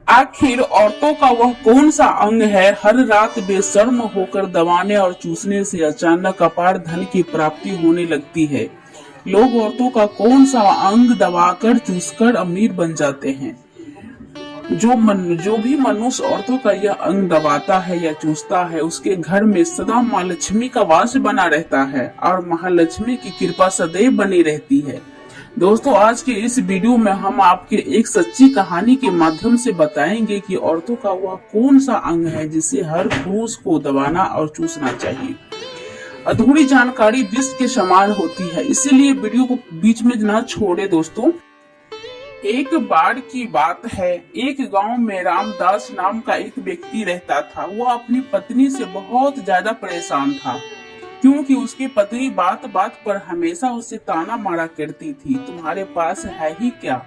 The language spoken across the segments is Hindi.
आखिर औरतों का वह कौन सा अंग है हर रात बेशर्म होकर दबाने और चूसने से अचानक अपार धन की प्राप्ति होने लगती है। लोग औरतों का कौन सा अंग दबाकर चूसकर अमीर बन जाते हैं। जो भी मनुष्य औरतों का यह अंग दबाता है या चूसता है, उसके घर में सदा माँ लक्ष्मी का वास बना रहता है और महालक्ष्मी की कृपा सदैव बनी रहती है। दोस्तों, आज के इस वीडियो में हम आपके एक सच्ची कहानी के माध्यम से बताएंगे कि औरतों का वह कौन सा अंग है जिसे हर पुरुष को दबाना और चूसना चाहिए। अधूरी जानकारी विष के समान होती है, इसीलिए वीडियो को बीच में न छोड़े। दोस्तों, एक बार की बात है, एक गांव में रामदास नाम का एक व्यक्ति रहता था। वह अपनी पत्नी से बहुत ज्यादा परेशान था, क्योंकि उसकी पत्नी बात बात पर हमेशा उसे ताना मारा करती थी, तुम्हारे पास है ही क्या,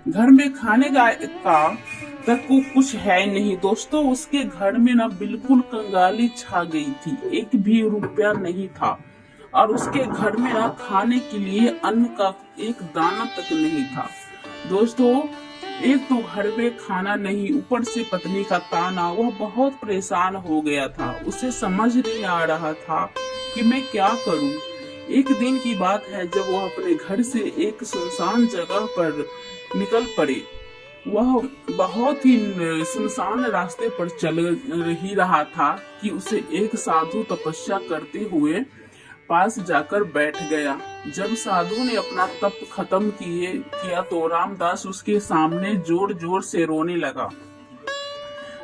घर में खाने का तक को कुछ है नहीं। दोस्तों, उसके घर में ना बिल्कुल कंगाली छा गई थी, एक भी रुपया नहीं था और उसके घर में ना खाने के लिए अन्न का एक दाना तक नहीं था। दोस्तों, एक तो घर में खाना नहीं, ऊपर से पत्नी का ताना। वह बहुत परेशान हो गया था, उसे समझ नहीं आ रहा था कि मैं क्या करूं। एक दिन की बात है, जब वह अपने घर से एक सुनसान जगह पर निकल पड़े। वह बहुत ही सुनसान रास्ते पर चल ही रहा था कि उसे एक साधु तपस्या करते हुए पास जाकर बैठ गया। जब साधु ने अपना तप खत्म किया तो रामदास उसके सामने जोर जोर से रोने लगा।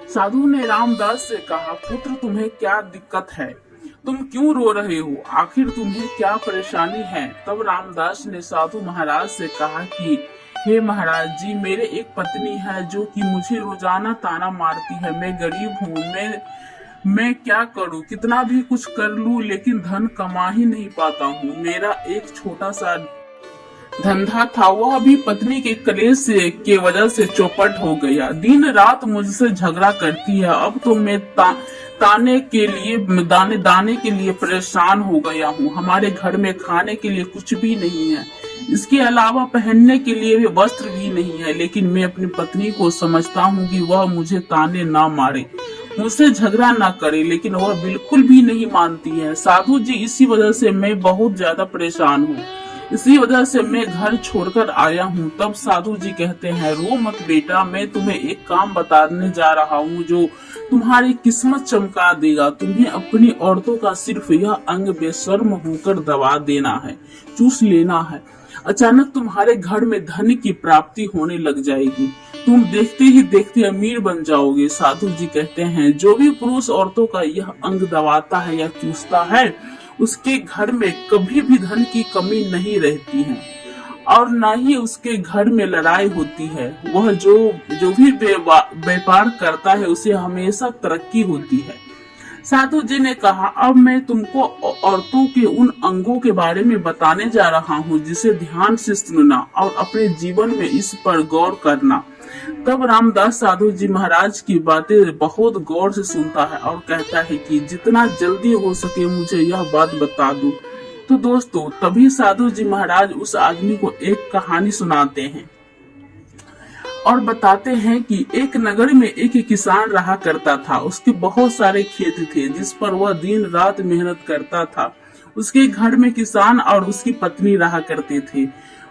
साधु ने रामदास से कहा, पुत्र, तुम्हें क्या दिक्कत है, तुम क्यों रो रहे हो, आखिर तुम्हें क्या परेशानी है। तब रामदास ने साधु महाराज से कहा कि हे महाराज जी, मेरे एक पत्नी है जो कि मुझे रोजाना ताना मारती है। मैं गरीब हूँ, मैं क्या करूं, कितना भी कुछ कर लूं लेकिन धन कमा ही नहीं पाता हूं। मेरा एक छोटा सा धंधा था, वह भी पत्नी के कलेश के वजह से चौपट हो गया। दिन रात मुझसे झगड़ा करती है। अब तो मैं दाने के लिए परेशान हो गया हूँ। हमारे घर में खाने के लिए कुछ भी नहीं है, इसके अलावा पहनने के लिए भी वस्त्र भी नहीं है। लेकिन मैं अपनी पत्नी को समझता हूँ कि वह मुझे ताने ना मारे, मुझसे झगड़ा ना करे, लेकिन वह बिल्कुल भी नहीं मानती है। साधु जी, इसी वजह से मैं बहुत ज्यादा परेशान हूँ, इसी वजह से मैं घर छोड़कर आया हूँ। तब साधु जी कहते हैं, रो मत बेटा, मैं तुम्हें एक काम बताने जा रहा हूँ जो तुम्हारी किस्मत चमका देगा। तुम्हें अपनी औरतों का सिर्फ यह अंग बेशर्म होकर दबा देना है, चूस लेना है। अचानक तुम्हारे घर में धन की प्राप्ति होने लग जाएगी, तुम देखते ही देखते अमीर बन जाओगे। साधु जी कहते हैं, जो भी पुरुष औरतों का यह अंग दबाता है या चूसता है, उसके घर में कभी भी धन की कमी नहीं रहती है और न ही उसके घर में लड़ाई होती है। वह जो भी व्यापार करता है उसे हमेशा तरक्की होती है। साधु जी ने कहा, अब मैं तुमको औरतों के उन अंगों के बारे में बताने जा रहा हूँ जिसे ध्यान से सुनना और अपने जीवन में इस पर गौर करना। तब रामदास साधु जी महाराज की बातें बहुत गौर से सुनता है और कहता है कि जितना जल्दी हो सके मुझे यह बात बता दो। तो दोस्तों, तभी साधु जी महाराज उस आदमी को एक कहानी सुनाते हैं और बताते हैं कि एक नगर में एक किसान रहा करता था। उसके बहुत सारे खेत थे जिस पर वह दिन रात मेहनत करता था। उसके घर में किसान और उसकी पत्नी रहा करते थे।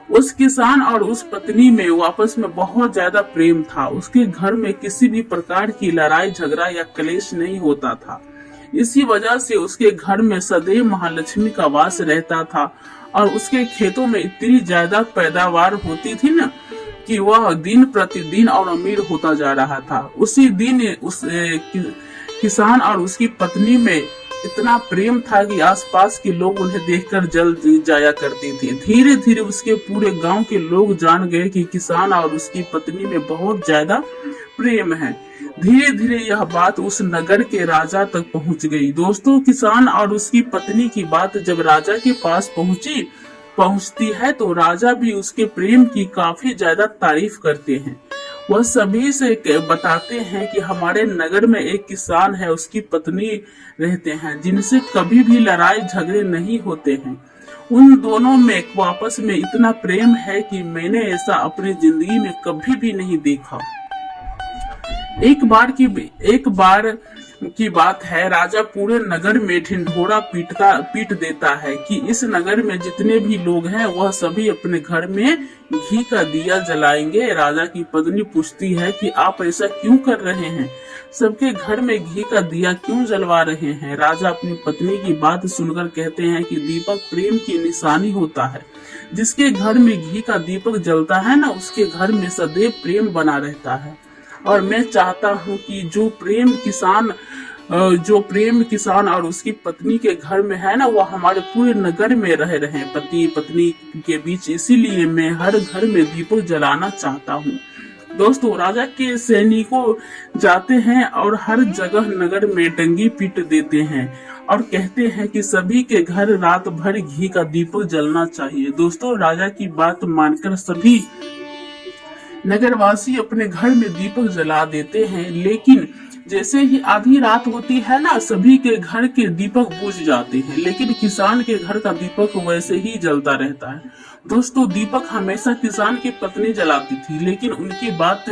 उस किसान और उस पत्नी में आपस में बहुत ज्यादा प्रेम था। उसके घर में किसी भी प्रकार की लड़ाई झगड़ा या क्लेश नहीं होता था। इसी वजह से उसके घर में सदैव महालक्ष्मी का वास रहता था और उसके खेतों में इतनी ज्यादा पैदावार होती थी ना कि वह दिन प्रतिदिन और अमीर होता जा रहा था। उसी दिन उस किसान और उसकी पत्नी में इतना प्रेम था कि आसपास के लोग उन्हें देखकर जल जाया करते थे। धीरे धीरे उसके पूरे गांव के लोग जान गए कि किसान और उसकी पत्नी में बहुत ज्यादा प्रेम है। धीरे धीरे यह बात उस नगर के राजा तक पहुंच गई। दोस्तों, किसान और उसकी पत्नी की बात जब राजा के पास पहुंचती है तो राजा भी उसके प्रेम की काफी ज्यादा तारीफ करते हैं। वह सभी से बताते हैं कि हमारे नगर में एक किसान है, उसकी पत्नी रहते हैं जिनसे कभी भी लड़ाई झगड़े नहीं होते हैं। उन दोनों में आपस में इतना प्रेम है कि मैंने ऐसा अपनी जिंदगी में कभी भी नहीं देखा। एक बार की बात है, राजा पूरे नगर में ढिंढोरा पीट देता है कि इस नगर में जितने भी लोग हैं वह सभी अपने घर में घी का दिया जलाएंगे। राजा की पत्नी पूछती है कि आप ऐसा क्यों कर रहे हैं, सबके घर में घी का दिया क्यों जलवा रहे हैं। राजा अपनी पत्नी की बात सुनकर कहते हैं कि दीपक प्रेम की निशानी होता है, जिसके घर में घी का दीपक जलता है ना, उसके घर में सदैव प्रेम बना रहता है। और मैं चाहता हूँ कि जो प्रेम किसान और उसकी पत्नी के घर में है ना, वो हमारे पूरे नगर में रहे पति पत्नी के बीच। इसीलिए मैं हर घर में दीपक जलाना चाहता हूँ। दोस्तों, राजा के सैनिकों जाते हैं और हर जगह नगर में डंगी पीट देते हैं और कहते हैं कि सभी के घर रात भर घी का दीपक जलना चाहिए। दोस्तों, राजा की बात मानकर सभी नगरवासी अपने घर में दीपक जला देते हैं, लेकिन जैसे ही आधी रात होती है ना, सभी के घर के दीपक बुझ जाते हैं, लेकिन किसान के घर का दीपक वैसे ही जलता रहता है। दोस्तों, दीपक हमेशा किसान की पत्नी जलाती थी, लेकिन उनकी बात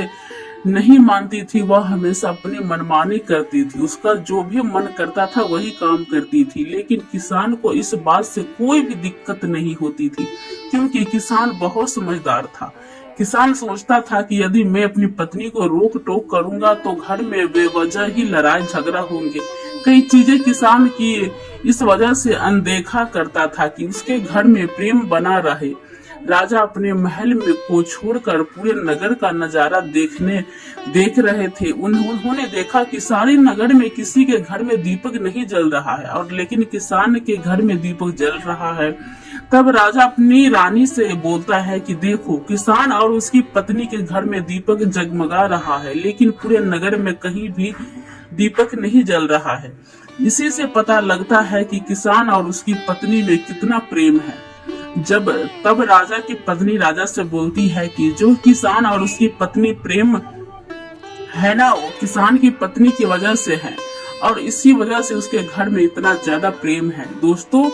नहीं मानती थी। वह हमेशा अपनी मनमानी करती थी, उसका जो भी मन करता था वही काम करती थी। लेकिन किसान को इस बात से कोई भी दिक्कत नहीं होती थी, क्योंकि किसान बहुत समझदार था। किसान सोचता था कि यदि मैं अपनी पत्नी को रोक टोक करूंगा तो घर में बेवजह ही लड़ाई झगड़ा होंगे। कई चीजें किसान की इस वजह से अनदेखा करता था कि उसके घर में प्रेम बना रहे। राजा अपने महल में को छोड़कर पूरे नगर का नजारा देख रहे थे। उन्होंने देखा कि सारे नगर में किसी के घर में दीपक नहीं जल रहा है, और लेकिन किसान के घर में दीपक जल रहा है। तब राजा अपनी रानी से बोलता है कि देखो, किसान और उसकी पत्नी के घर में दीपक जगमगा रहा है, लेकिन पूरे नगर में कहीं भी दीपक नहीं जल रहा है। इसी से पता लगता है कि किसान और उसकी पत्नी में कितना प्रेम है। तब राजा की पत्नी राजा से बोलती है कि जो किसान और उसकी पत्नी प्रेम है ना, वो किसान की पत्नी की वजह से है, और इसी वजह से उसके घर में इतना ज्यादा प्रेम है। दोस्तों,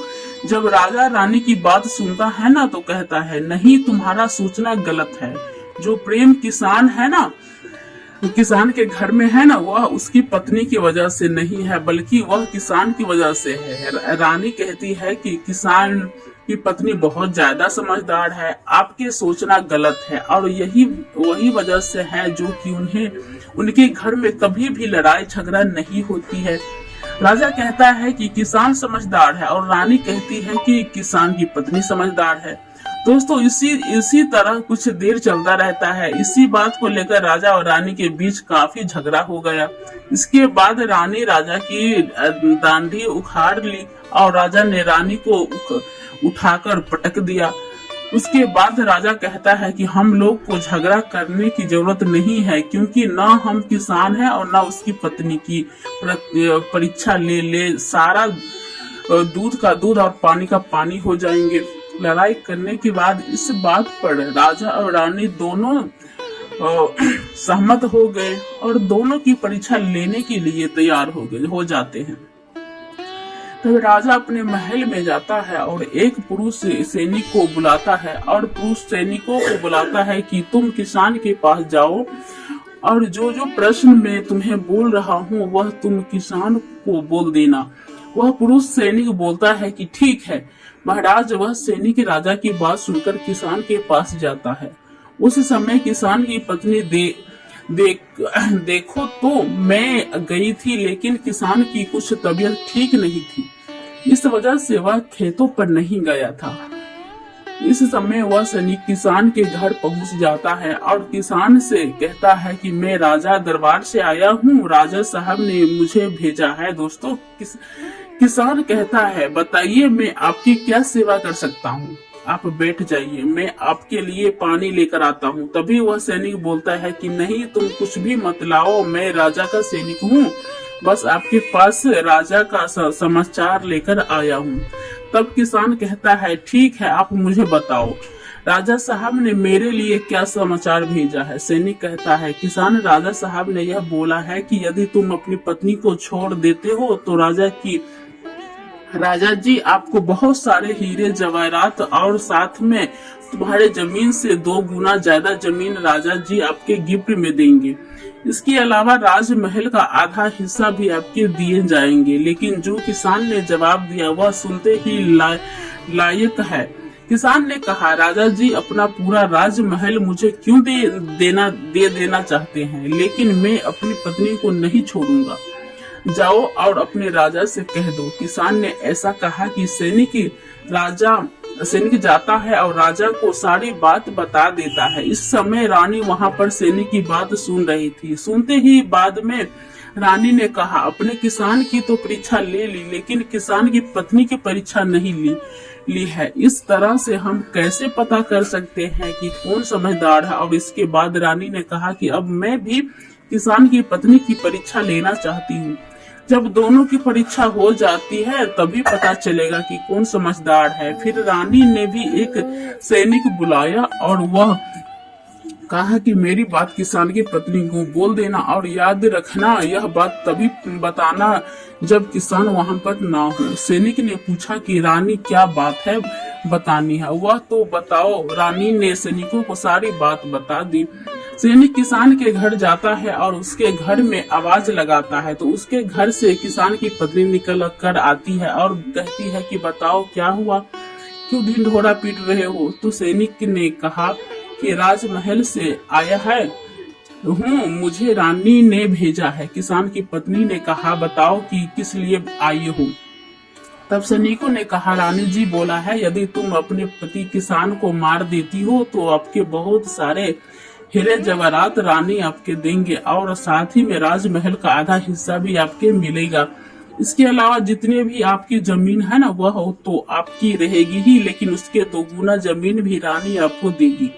जब राजा रानी की बात सुनता है ना, तो कहता है नहीं, तुम्हारा सोचना गलत है। जो प्रेम किसान है ना, किसान के घर में है ना, वह उसकी पत्नी की वजह से नहीं है, बल्कि वह किसान की वजह से है। रानी कहती है कि किसान की पत्नी बहुत ज्यादा समझदार है, आपके सोचना गलत है, और वही वजह से है जो कि उनके घर में कभी भी लड़ाई झगड़ा नहीं होती है। राजा कहता है कि किसान समझदार है, और रानी कहती है कि किसान की पत्नी समझदार है। दोस्तों, इसी तरह कुछ देर चलता रहता है। इसी बात को लेकर राजा और रानी के बीच काफी झगड़ा हो गया। इसके बाद रानी राजा की दाढ़ी उखाड़ ली और राजा ने रानी को उठाकर पटक दिया। उसके बाद राजा कहता है कि हम लोग को झगड़ा करने की जरूरत नहीं है, क्योंकि ना हम किसान हैं और ना उसकी पत्नी की परीक्षा ले सारा दूध का दूध और पानी का पानी हो जाएंगे। लड़ाई करने के बाद इस बात पर राजा और रानी दोनों सहमत हो गए और दोनों की परीक्षा लेने के लिए तैयार हो जाते हैं। तब राजा अपने महल में जाता है और एक पुरुष सैनिक को बुलाता है और पुरुष सैनिकों को बुलाता है कि तुम किसान के पास जाओ और जो जो प्रश्न मैं तुम्हें बोल रहा हूँ वह तुम किसान को बोल देना। वह पुरुष सैनिक बोलता है कि ठीक है महाराज। वह सैनिक राजा की बात सुनकर किसान के पास जाता है। उस समय किसान की पत्नी देखो तो मैं गई थी, लेकिन किसान की कुछ तबीयत ठीक नहीं थी, इस वजह से वह खेतों पर नहीं गया था। इस समय वह सैनिक किसान के घर पहुंच जाता है और किसान से कहता है कि मैं राजा दरबार से आया हूँ, राजा साहब ने मुझे भेजा है। दोस्तों, किसान कहता है बताइए मैं आपकी क्या सेवा कर सकता हूँ। आप बैठ जाइए, मैं आपके लिए पानी लेकर आता हूँ। तभी वह सैनिक बोलता है कि नहीं, तुम कुछ भी मत लाओ, मैं राजा का सैनिक हूँ, बस आपके पास राजा का समाचार लेकर आया हूँ। तब किसान कहता है ठीक है, आप मुझे बताओ राजा साहब ने मेरे लिए क्या समाचार भेजा है। सैनिक कहता है किसान, राजा साहब ने यह बोला है कि यदि तुम अपनी पत्नी को छोड़ देते हो तो राजा जी आपको बहुत सारे हीरे जवाहरात और साथ में तुम्हारे जमीन से 2 गुना ज्यादा जमीन राजा जी आपके गिफ्ट में देंगे। इसके अलावा राजमहल का आधा हिस्सा भी आपके दिए जाएंगे। लेकिन जो किसान ने जवाब दिया वह सुनते ही लायक है। किसान ने कहा, राजा जी अपना पूरा राजमहल मुझे क्यों दे देना चाहते हैं, लेकिन मैं अपनी पत्नी को नहीं छोड़ूंगा। जाओ और अपने राजा से कह दो। किसान ने ऐसा कहा कि सैनिक जाता है और राजा को सारी बात बता देता है। इस समय रानी वहां पर सैनिक की बात सुन रही थी। सुनते ही बाद में रानी ने कहा, अपने किसान की तो परीक्षा ले ली, लेकिन किसान की पत्नी की परीक्षा नहीं ली है। इस तरह से हम कैसे पता कर सकते हैं कि कौन समझदार है। और इसके बाद रानी ने कहा कि अब मैं भी किसान की पत्नी की परीक्षा लेना चाहती हूँ। जब दोनों की परीक्षा हो जाती है तभी पता चलेगा कि कौन समझदार है। फिर रानी ने भी एक सैनिक बुलाया और वह कहा कि मेरी बात किसान की पत्नी को बोल देना और याद रखना, यह बात तभी बताना जब किसान वहां पर ना हो। सैनिक ने पूछा कि रानी क्या बात है बतानी है, वह तो बताओ। रानी ने सैनिकों को सारी बात बता दी। सैनिक किसान के घर जाता है और उसके घर में आवाज लगाता है तो उसके घर से किसान की पत्नी निकल कर आती है और कहती है कि बताओ क्या हुआ, क्यों ढिंढोरा पीट रहे हो। तो सैनिक ने कहा कि राजमहल से आया है हूँ, मुझे रानी ने भेजा है। किसान की पत्नी ने कहा, बताओ कि किस लिए आई हो। तब सैनिकों ने कहा, रानी जी बोला है यदि तुम अपने पति किसान को मार देती हो तो आपके बहुत सारे हीरे जवाहरात रानी आपके देंगे और साथ ही में राजमहल का आधा हिस्सा भी आपके मिलेगा। इसके अलावा जितने भी आपकी जमीन है ना वह तो आपकी रहेगी ही, लेकिन उसके 2 गुना जमीन भी रानी आपको देगी।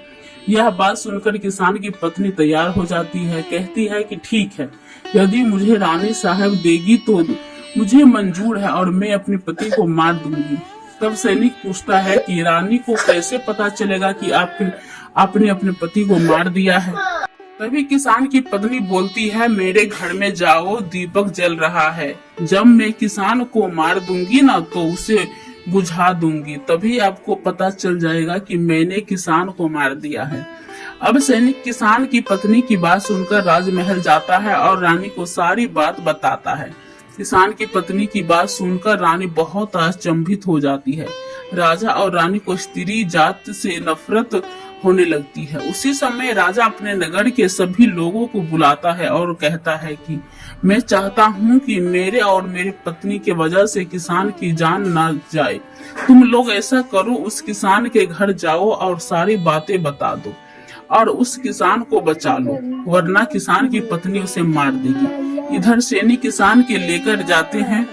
यह बात सुनकर किसान की पत्नी तैयार हो जाती है, कहती है कि ठीक है, यदि मुझे रानी साहब देगी तो मुझे मंजूर है और मैं अपने पति को मार दूंगी। तब सैनिक पूछता है कि रानी को कैसे पता चलेगा कि आपने अपने पति को मार दिया है। तभी किसान की पत्नी बोलती है, मेरे घर में जाओ, दीपक जल रहा है। जब मैं किसान को मार दूंगी ना तो उसे बुझा दूंगी, तभी आपको पता चल जाएगा कि मैंने किसान को मार दिया है। अब सैनिक किसान की पत्नी की बात सुनकर राजमहल जाता है और रानी को सारी बात बताता है। किसान की पत्नी की बात सुनकर रानी बहुत अचंभित हो जाती है। राजा और रानी को स्त्री जात से नफरत होने लगती है। उसी समय राजा अपने नगर के सभी लोगों को बुलाता है और कहता है कि मैं चाहता हूँ कि मेरे और मेरी पत्नी के वजह से किसान की जान ना जाए। तुम लोग ऐसा करो, उस किसान के घर जाओ और सारी बातें बता दो और उस किसान को बचा लो, वरना किसान की पत्नी उसे मार देगी। इधर सैनिक किसान के लेकर जाते हैं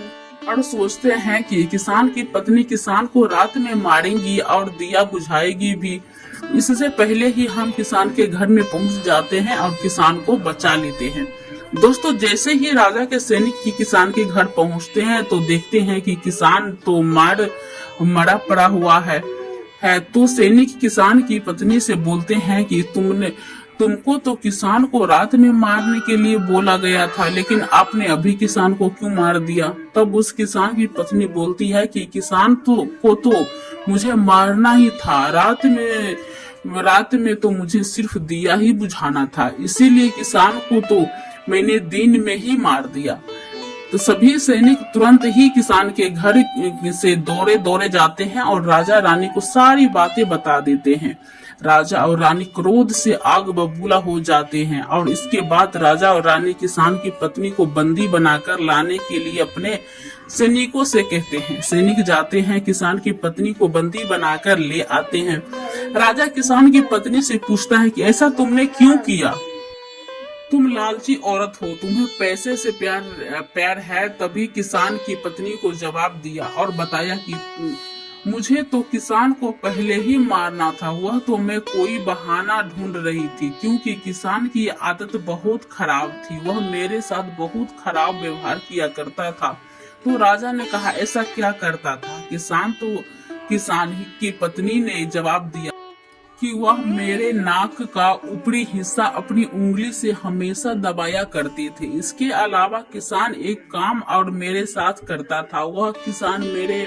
और सोचते हैं कि किसान की पत्नी किसान को रात में मारेंगी और दिया बुझाएगी भी। इससे पहले ही हम किसान के घर में पहुंच जाते हैं और किसान को बचा लेते हैं। दोस्तों, जैसे ही राजा के सैनिक की किसान के घर पहुंचते हैं तो देखते हैं कि किसान तो मरा पड़ा हुआ है। तो सैनिक किसान की पत्नी से बोलते हैं कि तुमको तो किसान को रात में मारने के लिए बोला गया था, लेकिन आपने अभी किसान को क्यों मार दिया। तब उस किसान की पत्नी बोलती है कि किसान को तो मुझे मारना ही था, रात में तो मुझे सिर्फ दिया ही बुझाना था, इसीलिए किसान को तो मैंने दिन में ही मार दिया। तो सभी सैनिक तुरंत ही किसान के घर से दौड़े जाते हैं और राजा रानी को सारी बातें बता देते हैं। राजा और रानी क्रोध से आग बबूला हो जाते हैं और इसके बाद राजा और रानी किसान की पत्नी को बंदी बनाकर लाने के लिए अपने सैनिकों से कहते हैं। सैनिक जाते हैं, किसान की पत्नी को बंदी बनाकर ले आते हैं। राजा किसान की पत्नी से पूछता है कि ऐसा तुमने क्यों किया, तुम लालची औरत हो, तुम्हें पैसे से प्यार है। तभी किसान की पत्नी को जवाब दिया और बताया कि मुझे तो किसान को पहले ही मारना था, वह तो मैं कोई बहाना ढूंढ रही थी, क्योंकि किसान की आदत बहुत खराब थी, वह मेरे साथ बहुत खराब व्यवहार किया करता था। तो राजा ने कहा, ऐसा क्या करता था? किसान की पत्नी ने जवाब दिया कि वह मेरे नाक का ऊपरी हिस्सा अपनी उंगली से हमेशा दबाया करते थे। इसके अलावा किसान एक काम और मेरे साथ करता था। वह किसान मेरे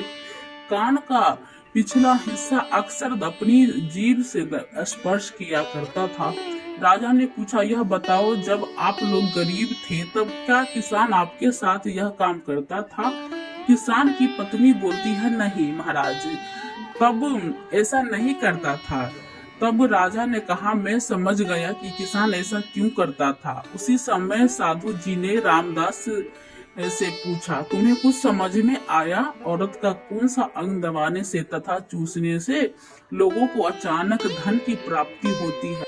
कान का पिछला हिस्सा अक्सर अपनी जीभ से स्पर्श किया करता था। राजा ने पूछा, यह बताओ, जब आप लोग गरीब थे तब क्या किसान आपके साथ यह काम करता था? किसान की पत्नी बोलती है, नहीं महाराज, तब ऐसा नहीं करता था। तब राजा ने कहा, मैं समझ गया कि किसान ऐसा क्यों करता था। उसी समय साधु जी ने रामदास से पूछा, तुम्हें कुछ समझ में आया? औरत का कौन सा अंग दबाने से तथा चूसने से लोगों को अचानक धन की प्राप्ति होती है?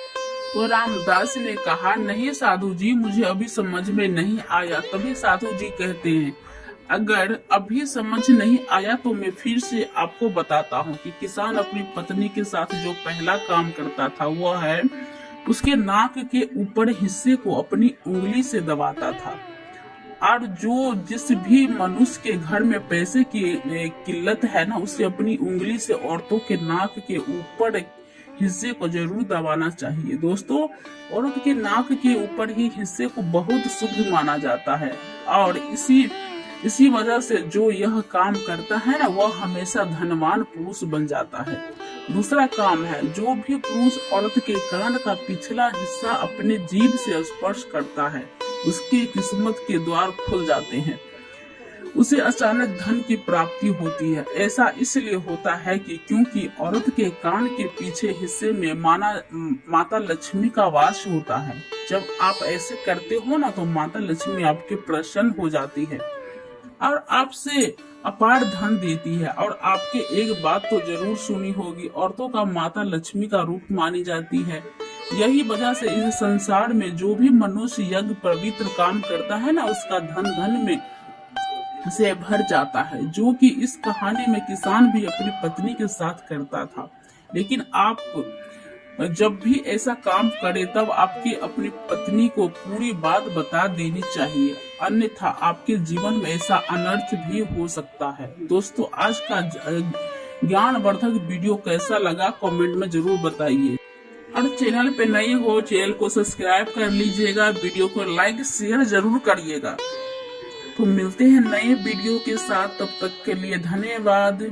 तो रामदास ने कहा, नहीं साधु जी, मुझे अभी समझ में नहीं आया। तभी साधु जी कहते हैं, अगर अभी समझ नहीं आया तो मैं फिर से आपको बताता हूँ कि किसान अपनी पत्नी के साथ जो पहला काम करता था वह है उसके नाक के ऊपर हिस्से को अपनी उंगली से दबाता था। और जिस भी मनुष्य के घर में पैसे की किल्लत है ना, उसे अपनी उंगली से औरतों के नाक के ऊपर हिस्से को जरूर दबाना चाहिए। दोस्तों, औरत के नाक के ऊपर ही हिस्से को बहुत शुभ माना जाता है और इसी वजह से जो यह काम करता है ना, वह हमेशा धनवान पुरुष बन जाता है। दूसरा काम है, जो भी पुरुष औरत के कान का पिछला हिस्सा अपने जीभ से स्पर्श करता है उसकी किस्मत के द्वार खुल जाते हैं, उसे अचानक धन की प्राप्ति होती है। ऐसा इसलिए होता है कि क्योंकि औरत के कान के पीछे हिस्से में माता लक्ष्मी का वास होता है। जब आप ऐसे करते हो ना, तो माता लक्ष्मी आपके प्रसन्न हो जाती है और आपसे अपार धन देती है। और आपके एक बात तो जरूर सुनी होगी, औरतों का माता लक्ष्मी का रूप मानी जाती है। यही वजह से इस संसार में जो भी मनुष्य यज्ञ पवित्र काम करता है ना, उसका धन में से भर जाता है। जो कि इस कहानी में किसान भी अपनी पत्नी के साथ करता था। लेकिन आप जब भी ऐसा काम करे तब आपकी अपनी पत्नी को पूरी बात बता देनी चाहिए, अन्यथा आपके जीवन में ऐसा अनर्थ भी हो सकता है। दोस्तों, आज का ज्ञानवर्धक वीडियो कैसा लगा कमेंट में जरूर बताइए। और चैनल पे नए हो, चैनल को सब्सक्राइब कर लीजिएगा, वीडियो को लाइक शेयर जरूर करिएगा। तो मिलते हैं नए वीडियो के साथ, तब तक के लिए धन्यवाद।